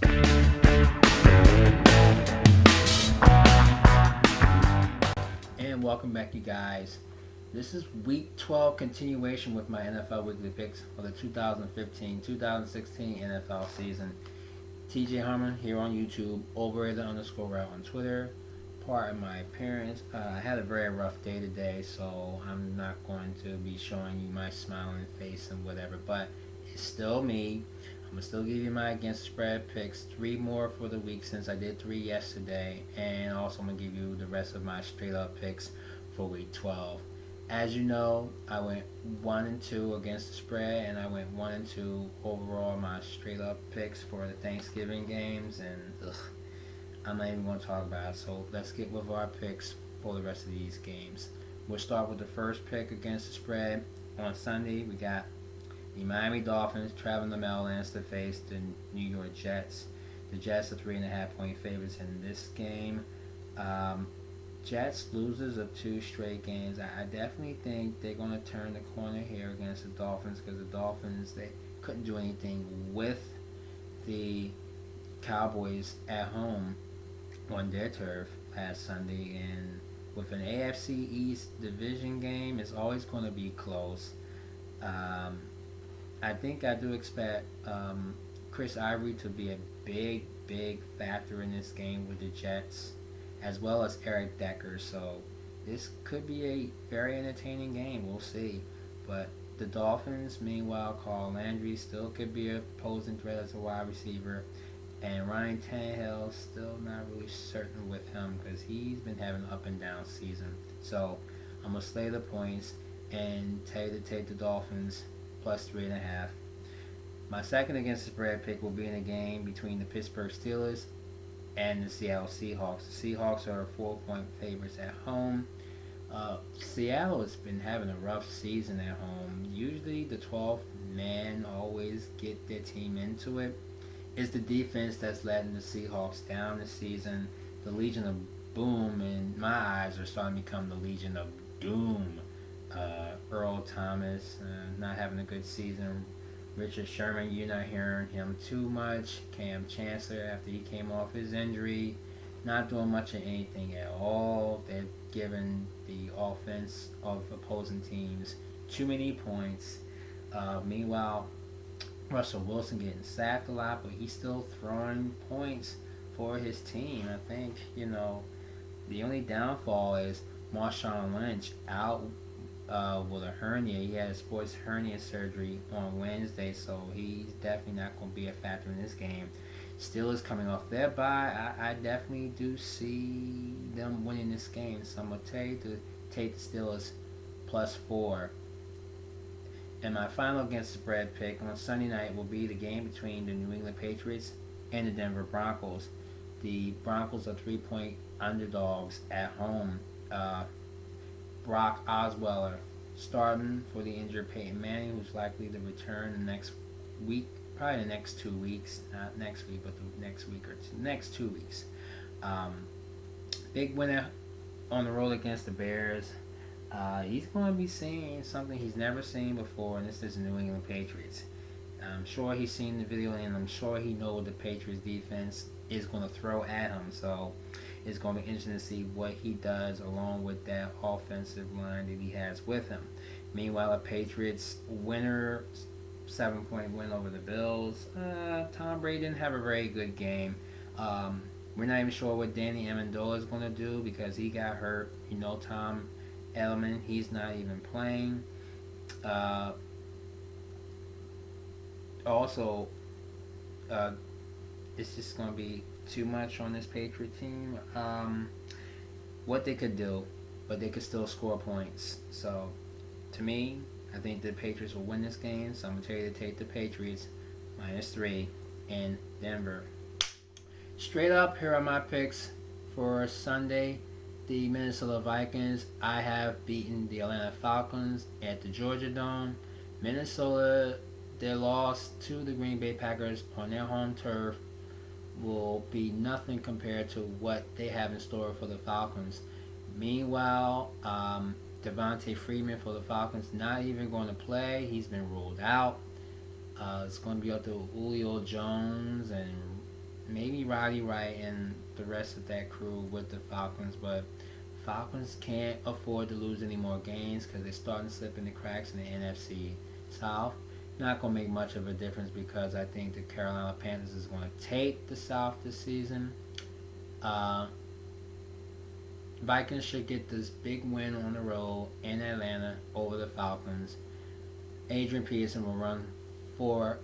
And welcome back, you guys. This is week 12 continuation with my NFL weekly picks for the 2015-2016 NFL season. TJ Harmon here on YouTube, Overrated_Route on Twitter. Pardon my appearance. I had a very rough day today, so I'm not going to be showing you my smiling face and whatever, but it's still me. I'm going to still give you my against spread picks, 3 more for the week since I did 3 yesterday, and also I'm going to give you the rest of my straight up picks for week 12. As you know, I went 1-2 against the spread, and I went 1-2 overall my straight up picks for the Thanksgiving games, and I'm not even going to talk about it. So let's get with our picks for the rest of these games. We'll start with the first pick against the spread. On Sunday, we got the Miami Dolphins traveling to Maryland to face the New York Jets. The Jets are 3.5 point favorites in this game. Jets losers of 2 straight games. I definitely think they're going to turn the corner here against the Dolphins, because the Dolphins, they couldn't do anything with the Cowboys at home on their turf last Sunday, and with an AFC East division game, it's always going to be close. I think I do expect Chris Ivory to be a big factor in this game with the Jets, as well as Eric Decker. So this could be a very entertaining game. We'll see. But the Dolphins, meanwhile, Carl Landry still could be a posing threat as a wide receiver. And Ryan Tannehill, still not really certain with him, because he's been having an up and down season. So I'm going to slay the points and tell you to take the Dolphins plus 3.5. My second against the spread pick will be in a game between the Pittsburgh Steelers and the Seattle Seahawks. The Seahawks are 4-point favorites at home. Seattle has been having a rough season at home. Usually the 12th man always get their team into it. It's the defense that's letting the Seahawks down this season. The Legion of Boom, in my eyes, are starting to become the Legion of Doom. Earl Thomas not having a good season. Richard Sherman, you're not hearing him too much. Cam Chancellor, after he came off his injury, not doing much of anything at all. They're giving the offense of opposing teams too many points. Meanwhile, Russell Wilson getting sacked a lot, but he's still throwing points for his team. I think, the only downfall is Marshawn Lynch out with a hernia. He had a sports hernia surgery on Wednesday, so he's definitely not going to be a factor in this game. Steelers coming off their bye. I definitely do see them winning this game, so I'm going to tell you to take the Steelers plus 4. And my final against the spread pick on Sunday night will be the game between the New England Patriots and the Denver Broncos. The Broncos are 3-point underdogs at home. Brock Osweiler starting for the injured Peyton Manning, who's likely to return the next week, probably the next 2 weeks. Not next week, but the next week or next 2 weeks. Big winner on the road against the Bears. He's going to be seeing something he's never seen before, and this is the New England Patriots. I'm sure he's seen the video, and I'm sure he knows what the Patriots defense is going to throw at him. So it's going to be interesting to see what he does along with that offensive line that he has with him. Meanwhile, the Patriots winner, 7-point win over the Bills. Tom Brady didn't have a very good game. We're not even sure what Danny Amendola is going to do because he got hurt. Tom Edelman, he's not even playing. It's just going to be too much on this Patriot team. What they could do, but they could still score points. So, to me, I think the Patriots will win this game. So I'm going to tell you to take the Patriots minus 3 in Denver. Straight up, here are my picks for Sunday. The Minnesota Vikings, I have beaten the Atlanta Falcons at the Georgia Dome. Minnesota, their loss to the Green Bay Packers on their home turf will be nothing compared to what they have in store for the Falcons. Meanwhile, Devontae Freeman for the Falcons not even going to play. He's been ruled out. It's going to be up to Julio Jones and maybe Roddy Wright and the rest of that crew with the Falcons, but Falcons can't afford to lose any more games because they're starting to slip in the cracks in the NFC South. Not going to make much of a difference because I think the Carolina Panthers is going to take the South this season. Vikings should get this big win on the road in Atlanta over the Falcons. Adrian Peterson will run for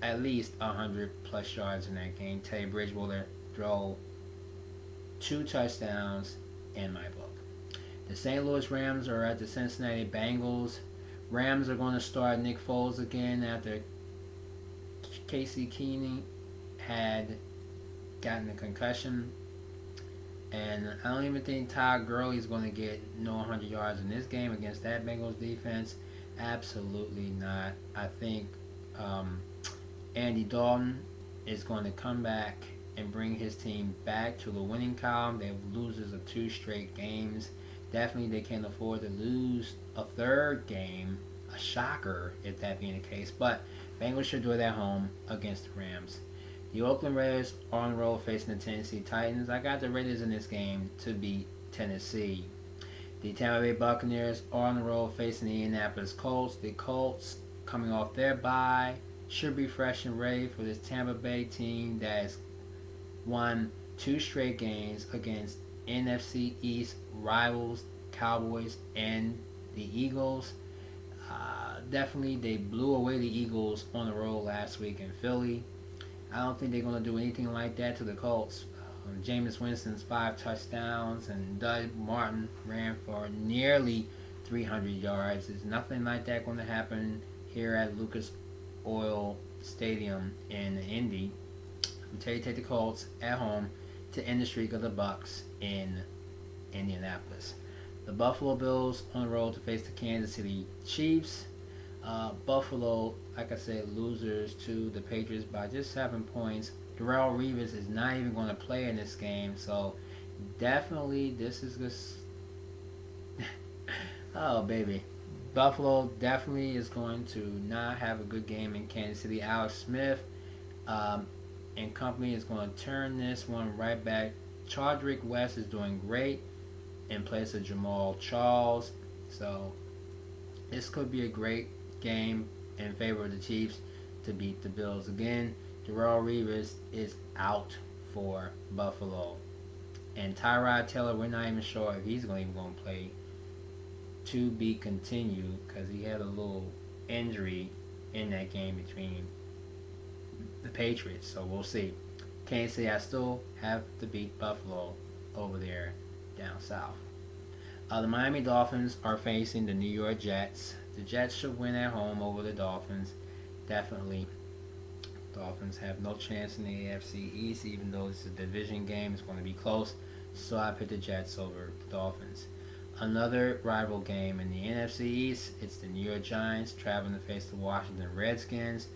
at least 100 plus yards in that game. Teddy Bridgewater throw 2 touchdowns in my book. The St. Louis Rams are at the Cincinnati Bengals. Rams are going to start Nick Foles again after Casey Keeney had gotten a concussion. And I don't even think Todd Gurley is going to get 100 yards in this game against that Bengals defense. Absolutely not. I think Andy Dalton is going to come back and bring his team back to the winning column. They're losers of 2 straight games. Definitely they can't afford to lose a third game. A shocker if that being the case. But Bengals should do it at home against the Rams. The Oakland Raiders are on the road facing the Tennessee Titans. I got the Raiders in this game to beat Tennessee. The Tampa Bay Buccaneers are on the road facing the Indianapolis Colts. The Colts, coming off their bye, should be fresh and ready for this Tampa Bay team that has won 2 straight games against NFC East rivals, Cowboys and the Eagles. Definitely, they blew away the Eagles on the road last week in Philly. I don't think they're going to do anything like that to the Colts. Jameis Winston's 5 touchdowns and Doug Martin ran for nearly 300 yards. There's nothing like that going to happen here at Lucas Oil Stadium in Indy. Until you take the Colts at home to end the streak of the Bucs in Indianapolis. The Buffalo Bills on the road to face the Kansas City Chiefs. Buffalo, like I said, losers to the Patriots by just 7 points. Darrelle Revis is not even going to play in this game, so definitely this is just oh baby. Buffalo definitely is going to not have a good game in Kansas City. Alex Smith and company is going to turn this one right back. Chadrick West is doing great in place of Jamal Charles, so this could be a great game in favor of the Chiefs to beat the Bills again. Darrelle Revis is out for Buffalo. And Tyrod Taylor, we're not even sure if he's even going to play. To be continued because he had a little injury in that game between the Patriots. So we'll see. Can't say I still have to beat Buffalo over there down south. The Miami Dolphins are facing the New York Jets. The Jets should win at home over the Dolphins. Definitely. Dolphins have no chance in the AFC East, even though it's a division game. It's going to be close. So I picked the Jets over the Dolphins. Another rival game in the NFC East. It's the New York Giants traveling to face the Washington Redskins.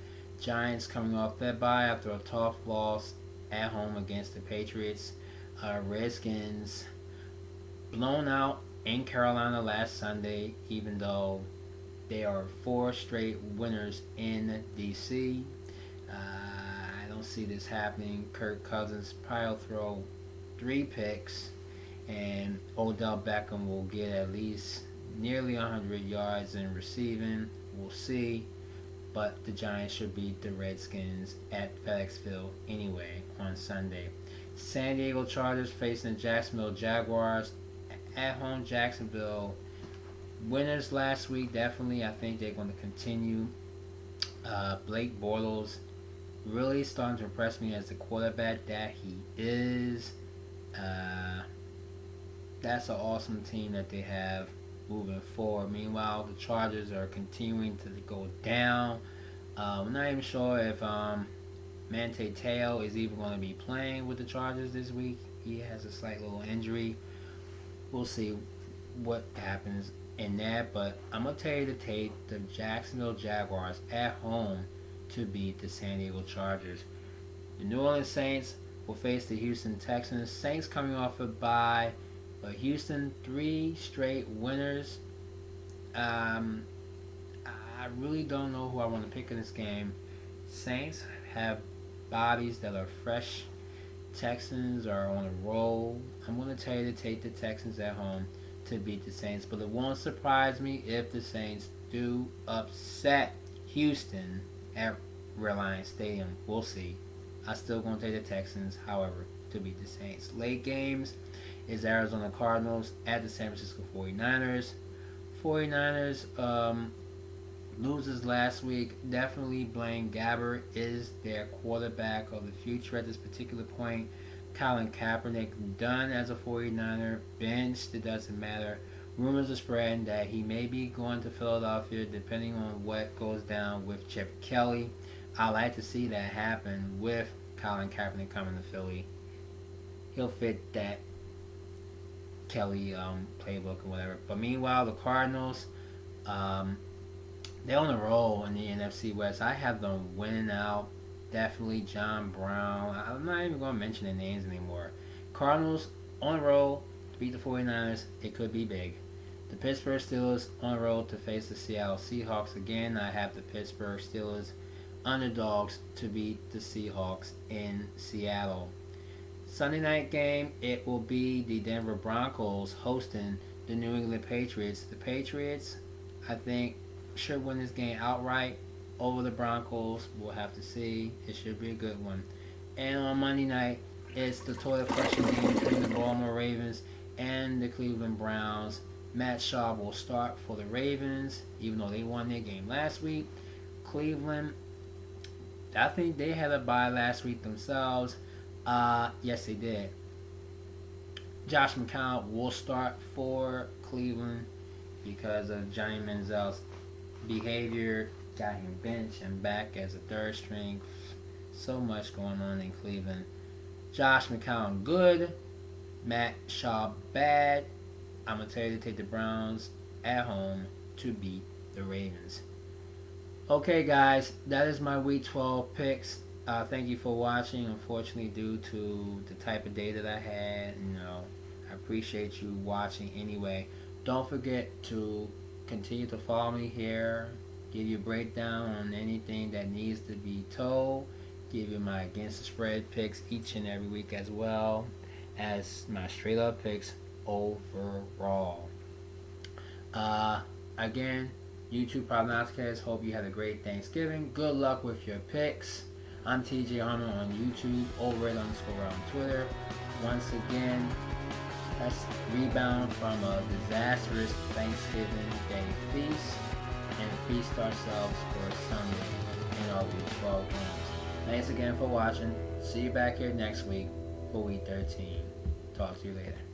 Giants coming off their bye after a tough loss at home against the Patriots. Redskins blown out in Carolina last Sunday, even though they are 4 straight winners in DC. I don't see this happening. Kirk Cousins probably will throw 3 picks, and Odell Beckham will get at least nearly 100 yards in receiving. We'll see. But the Giants should beat the Redskins at FedEx Field anyway on Sunday. San Diego Chargers facing the Jacksonville Jaguars. At home, Jacksonville. Winners last week, definitely. I think they're going to continue. Blake Bortles really starting to impress me as the quarterback that he is. That's an awesome team that they have moving forward. Meanwhile, the Chargers are continuing to go down. I'm not even sure if Manti Te'o is even going to be playing with the Chargers this week. He has a slight little injury. We'll see what happens in that. But I'm going to tell you to take the Jacksonville Jaguars at home to beat the San Diego Chargers. The New Orleans Saints will face the Houston Texans. Saints coming off a bye. But Houston, 3 straight winners. I really don't know who I want to pick in this game. Saints have bodies that are fresh Texans are on a roll. I'm going to tell you to take the Texans at home to beat the Saints, but it won't surprise me if the Saints do upset Houston at Reliance Stadium. We'll see. I'm still going to take the Texans, however, to beat the Saints. Late games is Arizona Cardinals at the San Francisco 49ers. 49ers loses last week. Definitely blame Gabbert is their quarterback of the future at this particular point. Colin Kaepernick done as a 49er, benched, it doesn't matter. Rumors are spreading that he may be going to Philadelphia depending on what goes down with Chip Kelly. I like to see that happen with Colin Kaepernick coming to Philly. He'll fit that Kelly playbook or whatever. But meanwhile, the Cardinals, they're on a roll in the NFC West. I have them winning out. Definitely John Brown. I'm not even going to mention their names anymore. Cardinals on a roll to beat the 49ers. It could be big. The Pittsburgh Steelers on a roll to face the Seattle Seahawks. Again, I have the Pittsburgh Steelers underdogs to beat the Seahawks in Seattle. Sunday night game, it will be the Denver Broncos hosting the New England Patriots. The Patriots, I think, should win this game outright over the Broncos. We'll have to see. It should be a good one. And on Monday night, it's the toilet flushing game between the Baltimore Ravens and the Cleveland Browns. Matt Schaub will start for the Ravens, even though they won their game last week. Cleveland, I think they had a bye last week themselves. Yes, they did. Josh McCown will start for Cleveland because of Johnny Manziel's behavior. Got him benched and back as a third string. So much going on in Cleveland. Josh McCown good. Matt Schaub bad. I'm going to tell you to take the Browns at home to beat the Ravens. Okay, guys, that is my Week 12 picks. Thank you for watching. Unfortunately, due to the type of day that I had, I appreciate you watching anyway. Don't forget to continue to follow me here. Give you a breakdown on anything that needs to be told. Give you my against the spread picks each and every week, as well as my straight up picks overall. Again, YouTube Prognosticators, hope you had a great Thanksgiving. Good luck with your picks. I'm TJ Harmon on YouTube, _on Twitter. Once again, let's rebound from a disastrous Thanksgiving Day feast and feast ourselves for Sunday in our Week 12 games. Thanks again for watching. See you back here next week for Week 13. Talk to you later.